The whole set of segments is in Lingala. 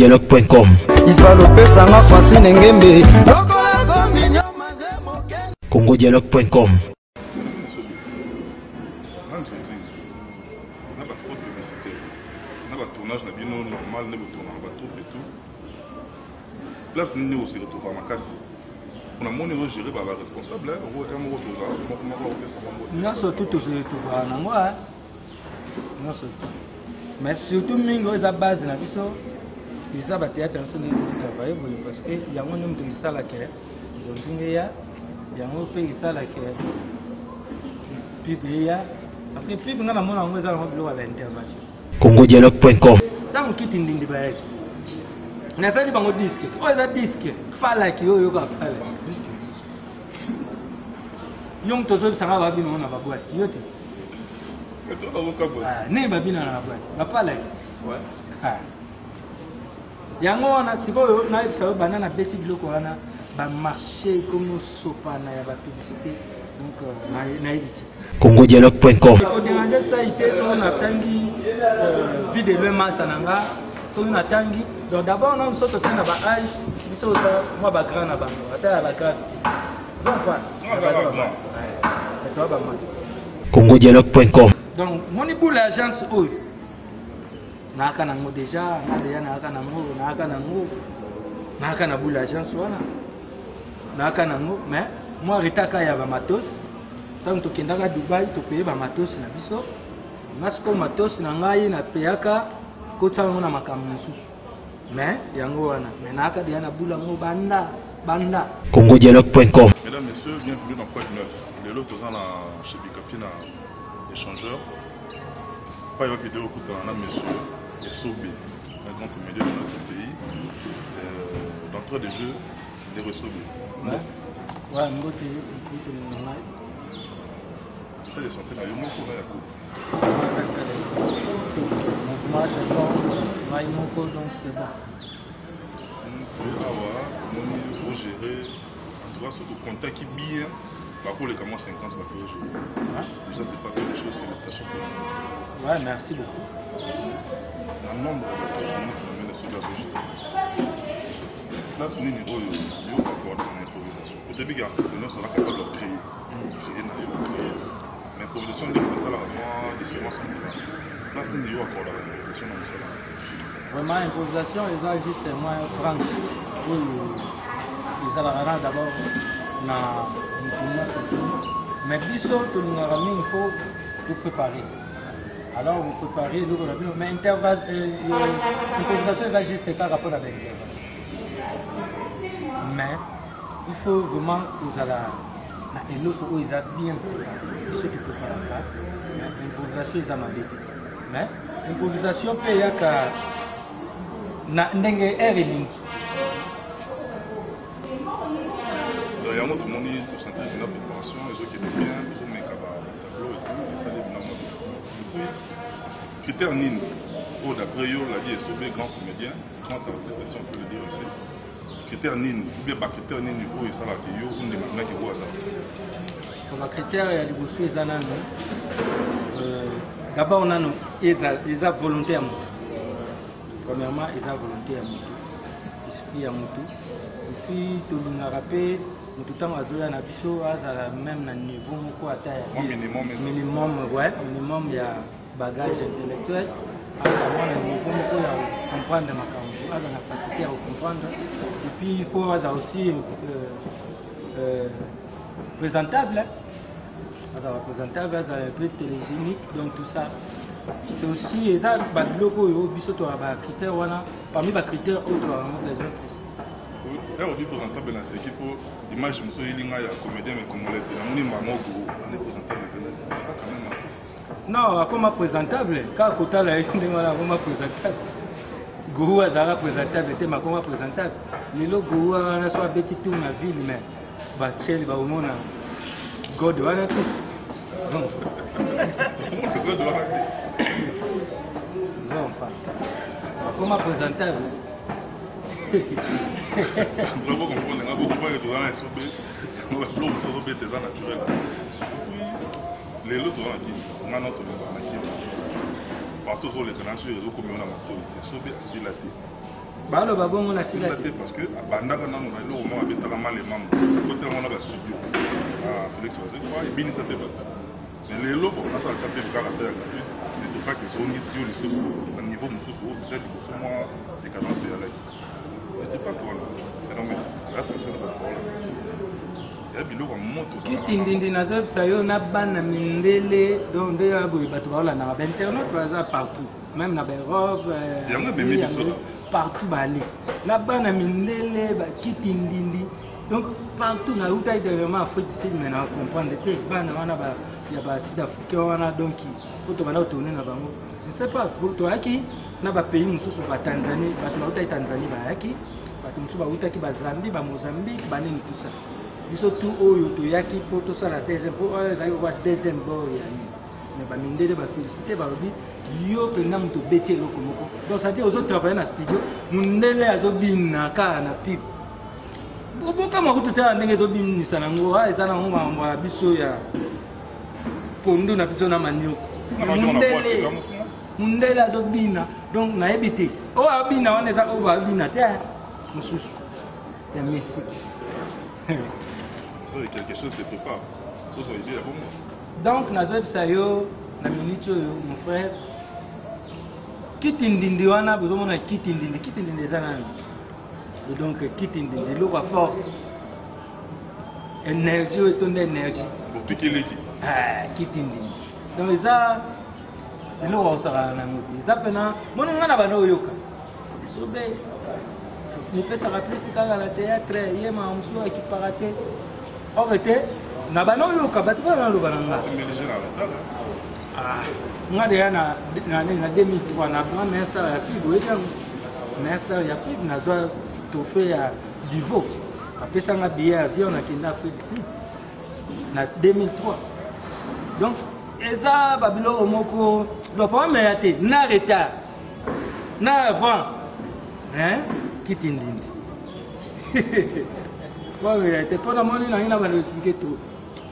congodialogue.com. congodialogue.com. tournage na bino normal ne botona ba troupe et tout place ni aussi retrouver makasi on a moni gérer ba responsable on est mo toza mo orchestre mo non surtout tout retrouver na moi non surtout mais surtout mingo za base na biso isa ba théâtre en scène travailler parce que ya ngo nyum to isala ke ils ont dit ya ngo pe isala ke publier parce que puis ngana mona ngo za ngo bilo à l'intervention congodialogue.com. Tant que tu n'es pas là, on a fait des disques. On a des disques. Pas là qui est au cas. Yom Toto Sanga va bien, on a pas boîte. Yote. N'est pas bien dans la boîte. Va pas là. Ouais. Yango on a si quoi on a eu ça banana petit bloc on a ba marché comme sopa na ya ba publicité donc na évite. congodialogue.com. Déranger ça été on a tangi vie de l'homme sananga on a tangi donc d'abord on saute dans ba âge biso moi ba grand na bango ata ba grand congodialogue.com. donc mon pour l'agence oyo naka nango déjà naka na pour l'agence wana naka nango mais moi ritaka ya ba matos tant que kendaka Dubai to payer ba matos na biso masiko matos na ngai na peyaka ko tsanga na makambo mosusu mais yango wana mais naka dia na bula ngo banda congodialogue.com. Mesdames, messieurs, bienvenue dans Quoi de Neuf. Les lots aux chez Bicapina échangeur. Pas y vidéo écoutant un monsieur Essobé, un grand comédien de notre pays. D'entrée des jeux, des Essobé. Ouais, moi tu écoutes mon nom. Ça les sont très bien, pour la coupe. Moi je sens, mon code donc c'est bon. Pour gérer, en tout cas, surtout contact qui bien, pour les comment 50 va payer jouer. Ça, c'est pas quelque chose que les stations peuvent. Ouais, merci beaucoup. Un nombre de journées qui nous mènent sur la logique. Là, c'est un niveau de l'improvisation. Au début, les artistes sont capables de créer. L'improvisation, c'est la différence entre les artistes. Là, c'est un niveau de l'improvisation dans le salon. Vraiment, l'improvisation, ils ont juste moins franc. Ils ont d'abord mais biso tout le monde il faut tout préparer. Alors vous préparez mais l'improvisation est juste par rapport avec l'intervention. Mais il faut vraiment que ça et l'autre où ils ont bien préparé. Ceux qui préparent pas, l'improvisation ils ont mal été. Mais l'improvisation peut y avoir na ndenge erreur. Il y a un autre monde pour sentir une préparation, les autres qui étaient bien, les autres mettent tableau et tout, et ça les bien. Puis, critère nini, d'après yo, l'a dit, est grand comédien, grand artiste, si on peut le dire aussi. Critère nini, ou bien critère nini, et ça l'a dit, yo, on est maintenant qui voit ça. Pour les critères, il y a des bossus, d'abord, on a les volontaires. Premièrement, ils ont volonté à Moutou, esprit à Moutou. Et puis, tout le monde a rappelé, tout le temps, à Nabiso, à même niveau, minimum, ouais, minimum, il y a bagage intellectuel. À niveau, il y a comprendre ma campagne, à la capacité à comprendre. Et puis, il faut aussi présentable. Présentable, un peu télégénique, donc tout ça. C'est aussi les locaux et parmi les critères autres les autres. Là, on dit présentable dans cette équipe, l'image de M. comédien, mais comme on l'a dit, on est présentable. Non, comme présentable, car quand on a comme présentable, Gourou a présentable, était comme présentable. Les locaux Gourou a soit petit tour dans la ville, mais Bachel va au monde. God, voilà tout. Non. Non, enfin. Comment présentable? Bravo, comprendre. Vous comprenez que on va bloquer tes naturels. Les autres ont dit, on a notre partout sur les canaux, sur les réseaux comme on a marteau. Ils sont bien sur la tête. Balo babongo na sika te parce que abandaka nano na eloko moko abetaka mal emambo kotelanga na bastudio Félix Bazekwa ebinisa te bato mais lelo bon nasalaka mpe kaka te ya gratuite mais tokaki ezongisi yo lisusu na niveau mosusu oyo peut-être liboso mwa décadence eyalaki mais te pas voilà phénomène reste sur le problème ya biloko moto kitindindi nazobisa yo na bana mindele donc nde boye bato baolandaka bainternet baza partout même na baeurope partout bale na bana mindele bakitindindi donc partout na utaki dernièrement Afrique du Sud mais na comprendre te bana wana ya basud africain wana donc po tobanda kotourne na bango je sais pas toyaki na bapays mosusu batanzanie bato bautaki tanzanie bayaki bato mosusu bautaki bazambi bamozambique banini tout ça biso tout oyo toyaki po tosala deuxième po oyo ezalaki kokuwa deuxième bord ya nini mais bamindele bafélicité balobi yo mpenza moto obeti eloko moko donc c'est-à-dire ozotravaille na studio mondele azobina kaka na pipe obokama kutu tala ndenge ezobinisa nango eza nango mambo ya biso ya pondu na biso na manioko mondele azobina donc nayebi te oyo abina wana eza oyo babina te mosusu ya misiki quelque chose se prépare. Donc, nazobisa yo na minute oyo mon frère kitindindi wana bozomona kitindindi eza nani donc kitindindi eloko ya force énergie oyo etonda énergie kitindindi donc eza eloko ya kosakana nango te eza mpena moni nga na bana oyoka esobe mopesaka plus kaka na théâtre ye maa mosusu akipaka te or te na bana oyoka bato bana naloba na nga nga deya na 2003 na nga maestar ya fibre oyekango maestar ya fibre nazwa trophée ya divo apesanga billet ya avion nakende Afrique du Sud na 2003 donc eza babiloko moko bapawameya te na retard na avant kitindindi ouais t'es pas dans mon ligne on va l'expliquer tout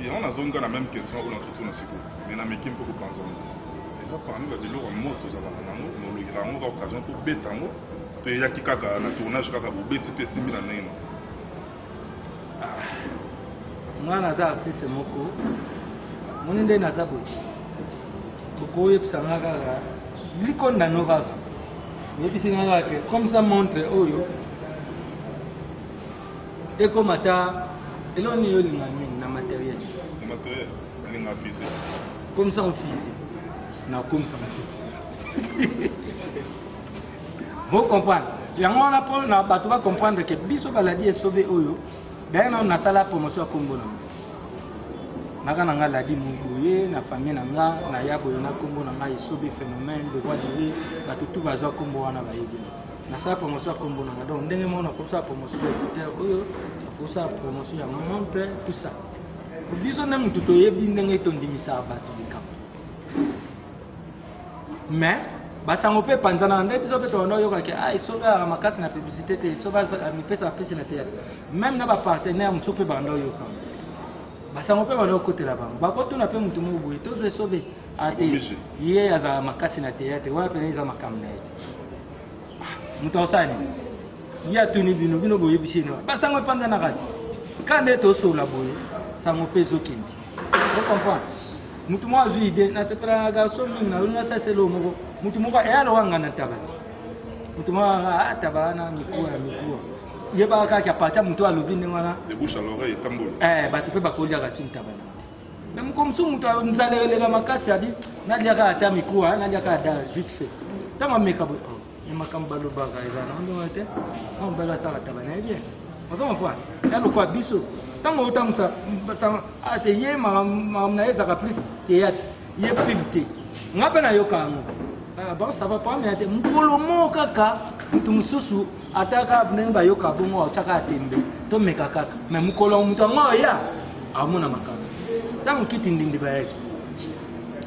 on a zonga la même question on a tout na siko mais na mekim pour penser les autres parmi les biloko moto za bana nango no lokela ngo occasion pour betango to yaki kaka na tournage kaka bo beti pe simbi na neno mwana za artiste moko moni nde na zabo boko yepsanga kaka likonda no kaka yebisinga kaka comme ça montre oyo et comme ata eloni yo linga mingi na matériel linga physique comme ça en physique na comme ça en physique vous comprenez yango on a na bato ba comprendre que biso baladi esobe oyo d'ailleurs na sala promotion kombo na naka na nga ladi muboye na famille na nga na yabo na kombo na nga esobe phénomène de quoi dire bato tout bazwa kombo wana bayebi na sala promotion kombo na nga donc ndenge mona ko sala promotion écouteur oyo ko sala promotion ya montre tout ça biso na mutu to yebi ndenge tondimisa bato bikambo mais basango pe panzana nde biso pe to ndo yoka ke isoba makasi na publicité te isoba mi pesa pesa na théâtre même na ba partenaire mutu pe bando yoka basango pe bando kotela bango bakotuna pe mutu mu boye to zosobe ate ye aza makasi na théâtre wa pe nza makamna ete mutu osani ya tuni bino boye bishino basango panda na kati kande to sola boye sango pe zokindi vous comprenez mutu mo azu ide na sepra garçon mingi na sasa lo moko mutu moko eyalo wanga na tabati mutu mo atabana mikuwa yeba ka kya pata mutu alobi ndengana de bouche à l'oreille tambolo batu fe bakolia ka sin tabana même comme so mutu nzalele la makasi abi na dia ka ata mikuwa na dia ka da vite fait tama meka bo e makamba lo baga ezana ndo ate on bela sa tabana bien on va ya lo kwa biso tango utamsa ate ye na ezaka plus théâtre ye pibte ngape na yokango ba ça va pas mais ate mukolo mo kaka mutu mususu ataka ndenge ba yoka bongo ataka atembe to meka kaka mais mukolo mutu ngo ya amona makaka tango kitindindi ba yake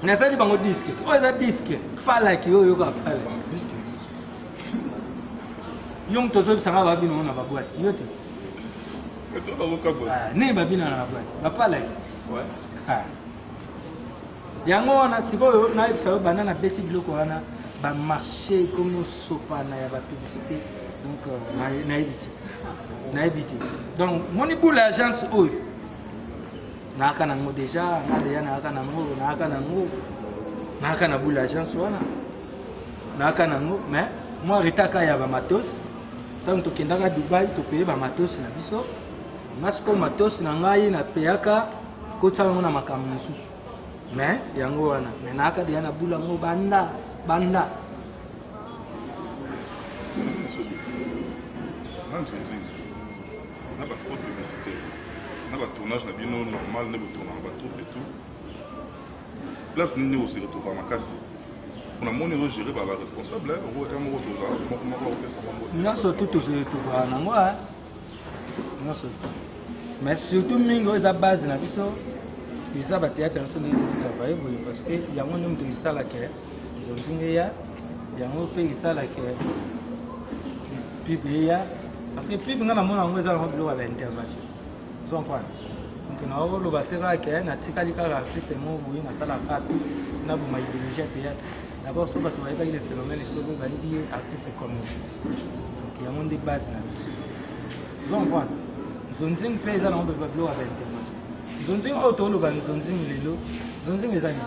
na sali bango disque o za disque pas like yo yoka pala yong tozo sanga ba bino na ba boîte yote ne babina na boîte ba pala ouais yango na sikoyo na ibisa bana na beti biloko wana ba marché comme sopa na ya ba publicité Donc naïbiti. Donc mon pour l'agence où naka nango déjà naka na pour l'agence wana naka nango mais moi retaka ya ba matos tant to kendanga Dubai to payer ba matos na biso masiko matos na ngai na peyaka ko tsanga na makambo mosusu mais yango wana mais naka de na bula ngo banda on a pas sport publicitaire, on a pas tournage normal, on a pas troupe et tout. Place nous aussi retrouver à Makassi. On a mon niveau géré par la responsable, non surtout tout mais surtout mingo est à base na biso. Ils ont théâtre ensemble travailler parce que il y a un nombre de salles là ils ont dit il y a un pays ça là que parce que puis ngana mona ngweza ngo bilo ba intervention so mpana donc na wo lo batera ke na tikali ka artiste mo bu na sala kapi na bu idéologie théâtre d'abord so bato ba ile phénomène so bo ba ndi artiste comme donc il y a mon débat na so mpana zonzing pesa na ngo ba bilo ba intervention zonzing auto lo ba zonzing lelo zonzing ezali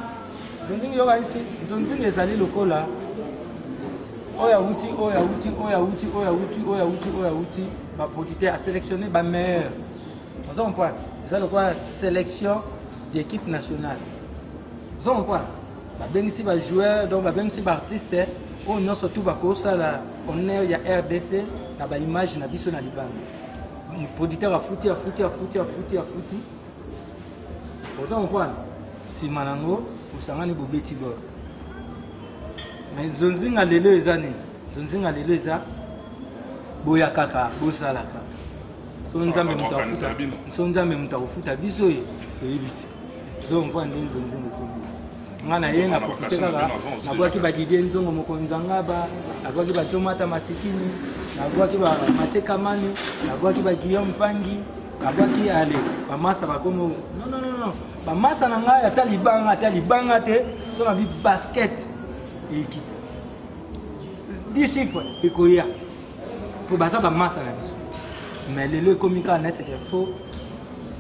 zonzing yo ba ici zonzing ezali lokola oya outil ba producteur a sélectionné ba meilleur vous en point ça le quoi sélection d'équipe nationale vous en point ba ben ici ba joueur donc ba ben ici ba artiste on non surtout ba ko sala on est ya RDC na ba image na biso na libanga producteur a fouti vous en point si manango usangani bobeti bor mais zonzinga lelo ezani zonzinga lelo eza boya kaka bosalaka so nzambe mutakufuta biso ye oyebiti zo mvwa ndi zonzinga kobi ngana ye na profite kaka nabwaki badidie nzongo mokonzanga ba nabwaki bajomata masikini nabwaki ba mateka mani nabwaki ba Guillaume Pangi nabwaki ale bamasa bakomo non bamasa na ngai ata libanga te so na bi basket équipe 10 chiffres et quoi pour baser ba masse na biso mais le comica net c'est faux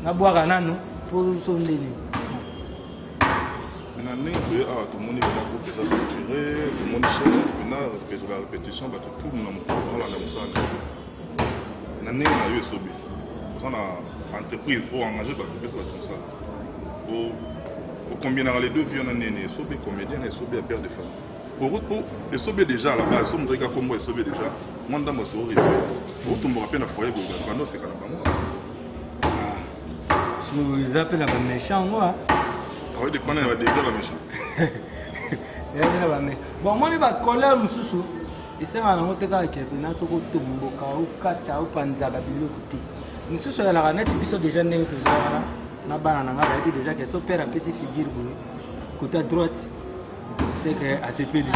na boire nanu faut son ndeni na ningo a tout monde va pour que ça structuré tout le monde cher na respecter la répétition ba tout le monde la musanga na ningo na yo sobi on a entreprise pour engager ba tout ça comme ça au combiner les deux vieux na nene sobi comédien et sobi à père de famille. Pour et sauver déjà à la base, si on regarde comment ils sauver déjà, moi dans ma souris, pour tout me rappeler la foyer, c'est quand même moi. Si vous appelez la méchant, moi. Ah oui, dépendant de déjà la méchant. Bon, moi je vais coller un sous et c'est un autre cas qui est venu sur le Tumboka ou Kata ou Panzaba Bilokuti. Nous sommes sur la ranette, ils sont déjà nés tous là. Na banana na ba déjà que so père a fait figure côté droite. C'est que assez peu de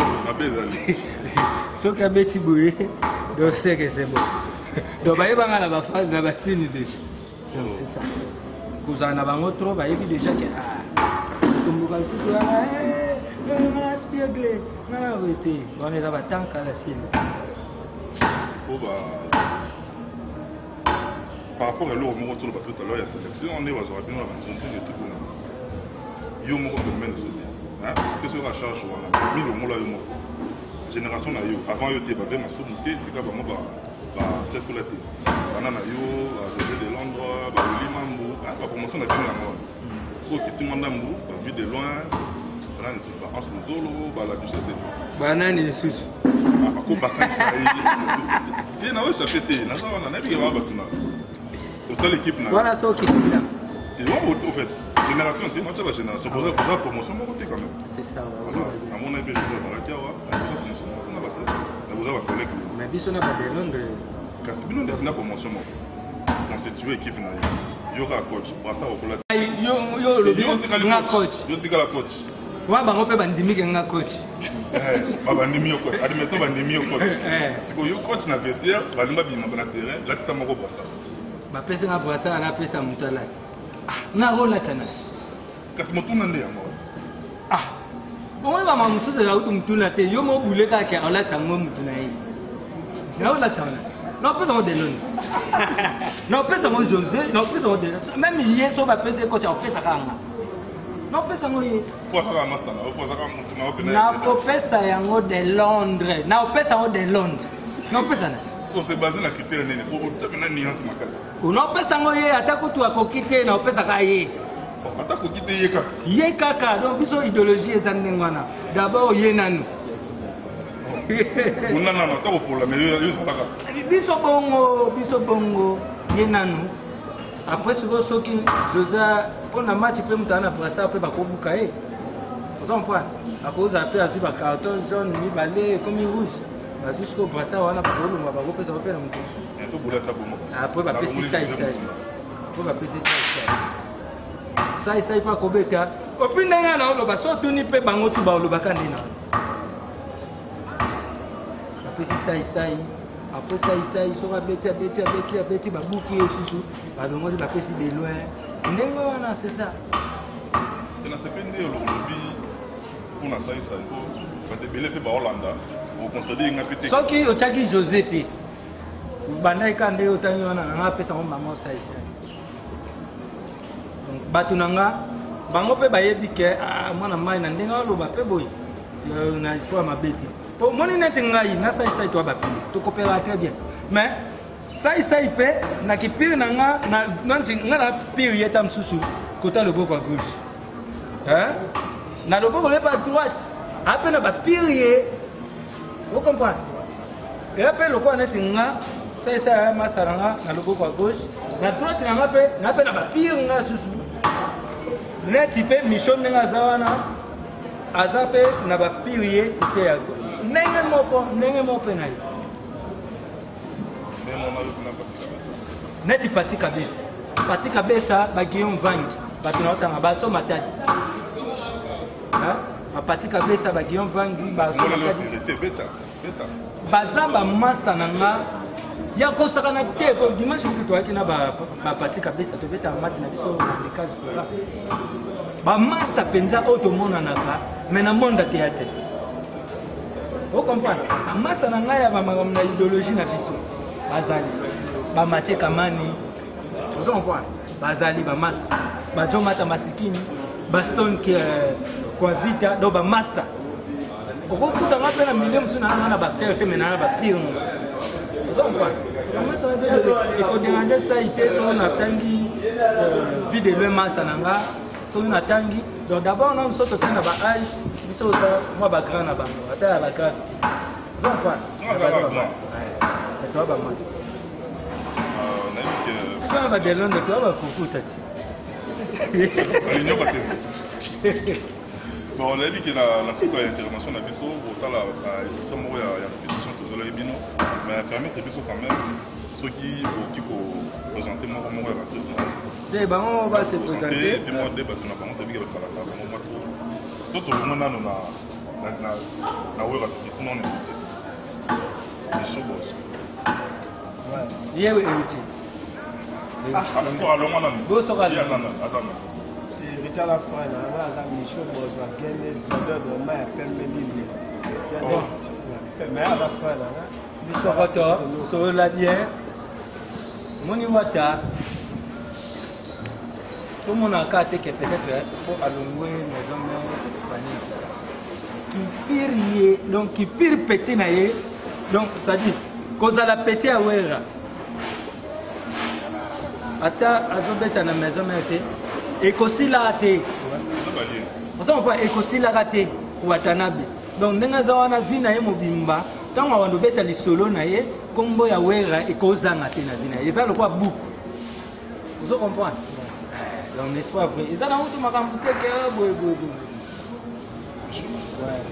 ce que Betty Boué, donc c'est que c'est bon. Donc, il y a la phase de la signe dessus. Donc, c'est ça. Quand on a un autre, il y a déjà que. Comme vous avez dit, on est à la tank à la sienne. Par rapport à l'eau, on tout à l'heure, il y a sélection, on est à la qu'est-ce que la charge ou la génération avant yo te bavait ma soumoute tika ba mo ba circulate banana yo de Londres ba limambu ba promotion na bien moi so kiti mandambu ba vu de loin banana sous ba en solo ba la duchesse banana sous ba ko ba ça et na ça fait na ça on a bien ba tuna au seul équipe na voilà ça qui est là c'est bon au fait génération tu vois la génération pour la promotion mon côté quand même c'est ça à mon avis je vais arrêter la promotion on a passé ça vous avez collègue mais biso na ba de Londres kasi bino na promotion mo constituer équipe na yo ka coach pour ça au là yo le nga coach yo tika la coach wa bango pe bandimi ke nga coach ba bandimi yo coach admettons bandimi yo coach siko yo coach na vestiaire ba limba bima na terrain là tu moko bossa ba pesa na bossa na pesa mutala na rola tana kasi motuna nde yango bon ba mamusu za utu mutuna te yo mo buleka ke ala tango mutuna yi na rola tana Non, pas ça de l'on. Non, pas ça mon José, non, pas ça de l'on. Même hier, sur ma PC, quand tu as fait ça, non, pas ça mon hier. Na professeur yango de Londres. Na professeur de Londres. Non, pas ça. C'est basé sur la critère nene. Pour ça, on a une nuance makasi. Non, pas ça mon hier. Attaque tu as coquité, na professeur kaye. Attaque coquité yeka. Yeka, donc biso idéologie est zanengwana. D'abord yenanu. On a un attaque pour la meilleure. Biso bongo yenanu. Après ce que José, on a match peut monter na brassa après bakobuka eh. Vous en point. À cause après à suivre carton jaune ni balai comme rouge. Bah jusqu'au brassa on a pas de on va pas faire ça va faire un peu. Et tout boulet ça pour moi. Après va passer ça. Pour va passer ça. Ça pas kobeta. Kopine nga na lo ba so tuni pe bango tu ba lo ba kanina. Après ça. Après ça, ils sont bêtis, babouki et chouchou. Pardon, moi, je vais de loin. C'est ça. Tu n'as pas de lobby pour la ça. Quand tu es belé pour Hollande, vous contredire un petit. Sauf que Otaki José, Banai Kande Otani, on a fait ça, maman, ça. Donc, Batunanga, Bango pe bayebi ke, moi, na mai, na ndenga, lo ba pe boy. Na histoire ma bêti. Pour moi, ça toi tu coopères très bien. Mais ça il fait, na qui pire na pire yetam susu, côté le boko à gauche. Hein? Na le boko pas à droite. Après na ba pire. Vous comprenez? Et après le quoi ça masaranga na le boko à gauche. Na droite na ba pire nga susu. Net il fait mission nga zawana. Azape na ba pire côté à gauche. Nenge mopo na yo. Neti pati kabisa. Pati kabisa ba Guillaume Vangi. Ba tunaotanga ba so matadi. Hein? Ba pati kabisa ba Guillaume Vangi ba so matadi. Beta. Bazaba masa nanga ya ko sakana te ko dimanche ko to akina ba pati kabisa to beta mati na biso na kazi sura. Ba masa penza otomona naka mena monda théâtre. Vous comprenez? Amasa na ngai ya na idéologie na biso. Bazali. Ba Mathieu Kamani. Vous comprenez? Bazali ba master. Ba Jomata Masikini. Ba Stone qui kwa vita do ba master. Okuta ngapa na milioni msuna na ba faire mena ba pire. Vous comprenez? Amasa na ko déranger ça ité so na tangi vie de le masa nanga. So na tangi. Donc d'abord on saute na ba âge. Biso moi ba grand na bango. Ata ba grand. Vous comprenez? Toi ba mas. Ça va de l'onde toi ba kuku tati. Bon, on a dit que la suite de l'intervention de Bisso, au la institution il y a une institution que vous avez dit, mais permettre Bisso quand même ceux qui peuvent présenter moi comme moi l'actrice. C'est bon, on va se présenter. Et puis moi, débat sur la parole, on va dire que moi, tout le monde a na web activité non écoutée. Les choses boss. Ouais. Hier héritier. Pour aller moi nan. Bo soka nan. Attends. Richard Lafrane, la mission boss va gagner de mai permet libre. Mais à la fin là. Bisokoto, so la bien. Moni wata. Tout le monde a qu'à peut-être pour allouer maison mère famille tout ça. Qui pire donc qui pire petit naie donc ça dit cause à la petit à wera. Ata azobeta na maison mère et qu'aussi la raté. On sent pas écosi la raté watanabe. Donc ndenga zawana vina ye mobimba tant on beta li solo na ye kombo ya wera et causa na te na vina. Et ça le quoi book. Vous comprenez? Donc n'est-ce pas vrai? Ils ont tout makambu que boy. Ouais,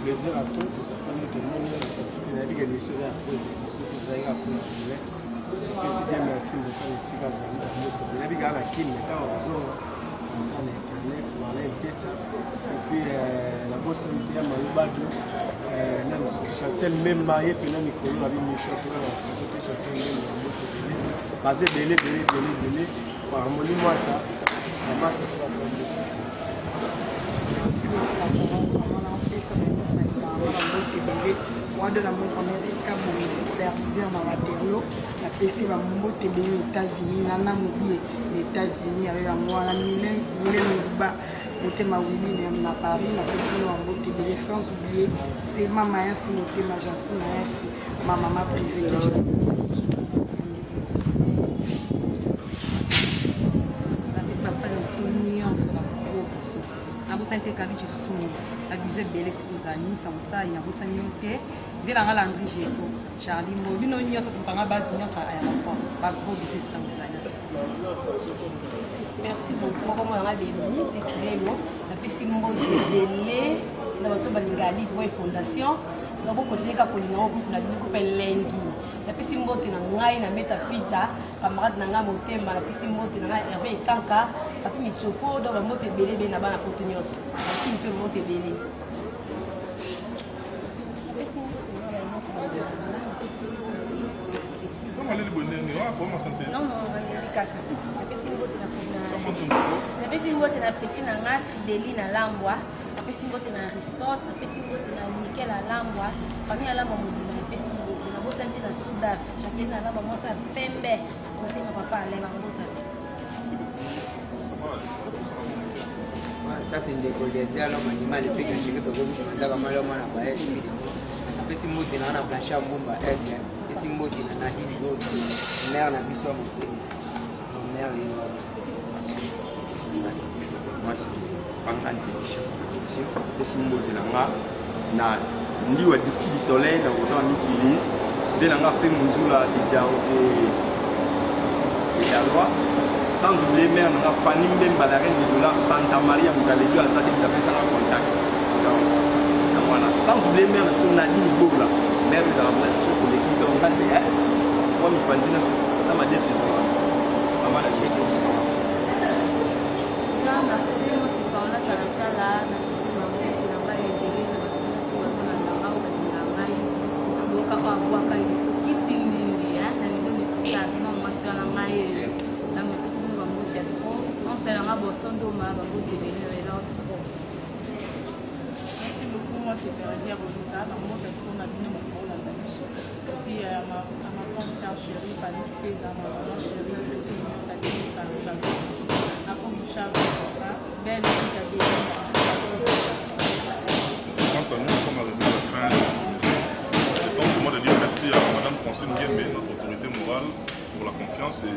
je veux dire à tous, c'est pas nous tout le monde, c'est la vie que les choses à faire, c'est ça à faire. Que c'est merci de faire ici quand on a la vie à la qui mais tant on a internet, on a été ça. Et puis la bosse qui a mal badu, même chancel même marié puis là Nicolas avait mis chaque fois c'était chancel même la bosse basé délai par harmonie moi ça. de la montre américaine vers ma Waterloo, la PC va monter aux États-Unis, nana mobile les États-Unis avec moi la mine bas monter ma Willy même à Paris, la PC va monter les sans oublier c'est ma mère qui monter ma gentille ma maman préférée. Abusante kabije sumu abize bele sikuzani samsa ya busani yote vila ngala ndrije ko Charlie mo bino nyoto tupanga base nyosa aya ko ba go bise samsa. Merci beaucoup comme on a des minutes et très bon la festival de na bato balingali voix fondation na ko continuer ka kolina ko na bino ko pelengi la festival na ngai na meta pita camarade nanga motema la festival na ngai Hervé Kanka tapi michoko do ba mote belebe na bana potunyoso qui peut monter belé comment aller le bonheur comment santé non ngali kaka na pesi mbote na pesi na nga Fideli na Lambwa na pesi mbote na Aristote na pesi mbote na Mikel na Lambwa famille Lambwa modima na pesi mbote na bosandi na Soudan chakena na Lambwa mota pembe na papa alenga mbota. Ça c'est une décolleté alors manimal le fait que je peux comme ça comme le mana ba est après si moti na planche à bomba est et si moti na hili go mère na biso mo mère ni moi panga ndicho si moti na ndiwa diski du soleil na wona mikili de na nga fait munzula et la loi sans oublier même on a Fanny Mbemba la reine de la Santa Maria Moutalégio à ça qui a fait ça en contact donc voilà sans oublier même son Nadine Bola mère de la nation collective donc là c'est elle moi mi pandina ça m'a dit c'est ça m'a lâché tout ça na c'est moi qui parle là na na ba yedele na ba na ngai boka kwa kwa kai kitindi ya na ndio ya no matana ngai na merci beaucoup, moi c'est Pérédia Bolita, dans mon téléphone, on a donné mon rôle à Danish. Et puis à ma tante chérie, Fanny César, ma maman chérie, le Seigneur, la Danish, la Comoucha, belle petite adhésion. Quant à nous, nous sommes arrivés à la fin. C'est temps pour moi de dire merci à Madame Francine Nguembe, notre autorité morale, pour la confiance. Et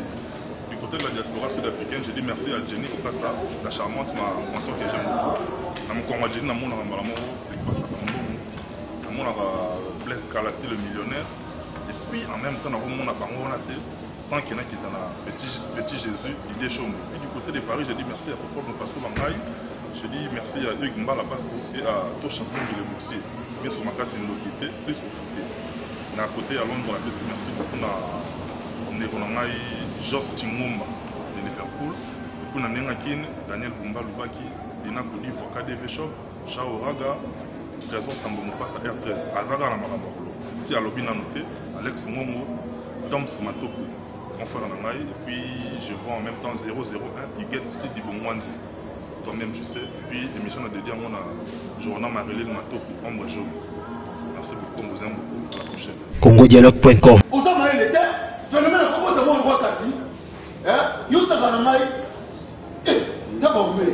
du côté de la diaspora sud-africaine, je dis merci à Jenny Okassa, la charmante consort que j'aime beaucoup. Dans mon combat, Jenny, dans mon amour, Blaise Kalati, le millionnaire. Et puis en même temps, dans mon amour, sans qu'il y en ait qui est dans petit Jésus, il est chaud. Et du côté de Paris, je dis merci à Papa Pastor Bangaï. Je dis merci à Hugues Mbala Pastor et à Tochampon de Boursier. Bien sûr, ma casse est une localité, plus officielle. D'un côté, à Londres, merci beaucoup à Jos Chingumba de Liverpool. Et puis, Daniel Bumba Lubaki, Dina Kodi pour KDV Shop, Chao Raga, Trésor Sambo Mopasa R13, Azaga na Maramabolo. Si à Lobby n'a noté, Alex Momo, Toms Matoku, confrère Nangaï. Et puis, je vois en même temps 001, Iguet Sidi Bomwanzi. Toi-même, je sais. Et puis, l'émission a dédié à mon journal Marilyn Matoku, Ombre Jaune. Merci beaucoup, on vous aime beaucoup. À la prochaine. congodialogue.com. Je ne mets pas de mon roi Kati. You savent pas maï. D'abord, mais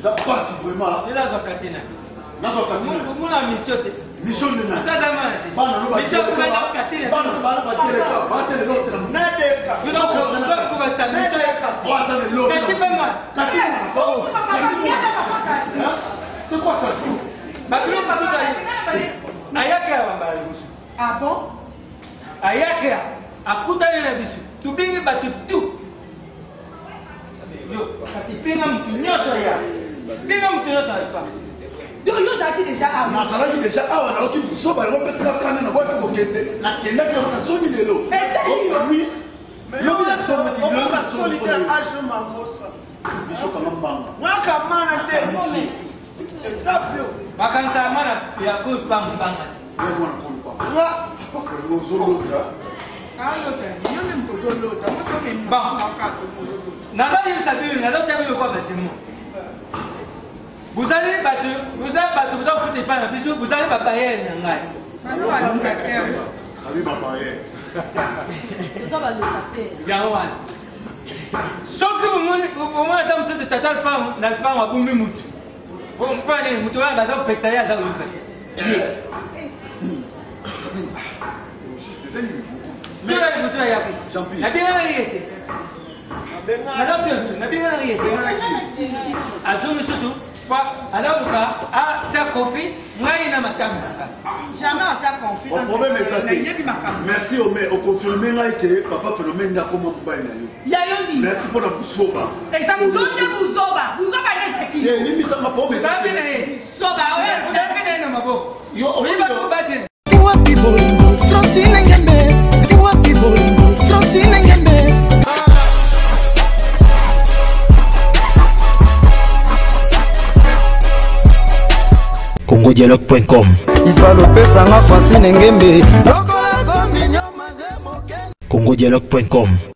ça passe vraiment. Il a son catina. N'a pas catina. Vous la mission. Mission de n'a. Ça demande. Mission pour la catina. Pas le cas. Pas le l'autre. N'aide. Vous donc comment ça mission est cap. Pas le l'autre. C'est pas mal. C'est quoi ça? Babylon pas tout ça. Ayaka wa mbali. Ah bon? Ayaka. Akutana na bisu tubingi batu tu yo kati pinga mtu nyoto ya pinga mtu nyoto hapa yo zaki deja a na salaki deja awa na oki soba yo pesa kana na watu kokete na kenda kwa na somi lelo oui yo bila somi lelo na somi kwa ajo mangosa biso kama mbanga mwaka mana te exactly makanta mana ya kupambanga yo mwana kulpa wa ko zolo ka vous allez battre, vous allez pas la biso, vous allez pas payer un Abi papa ye. Toza ba locataire. Yango wana. Soki omona ata mosusu tata na lupango abumbi mutu. Mpane mutu wana baza kopekisa ye aza koluka. Toza liboso na yape. Nabengana ye te. Nabengana ye te. Azo misusu alaluka atia kofi ngai na matanga. Jamais atia kofi. Le problème est ça. Merci au maire. Au confirmé là que papa phénomène n'a comment pas y aller. Merci pour la soba. Et ça me donne vous soba. Vous soba est qui? C'est limite ça m'a pas besoin. Soba ouais, vous avez na mabo. Yo, on va pas battre. Tiwa people, trusting ngembe. Tiwa people, trusting ngembe. congodialogue.com Ifalopesanga Francine Ngembe. congodialogue.com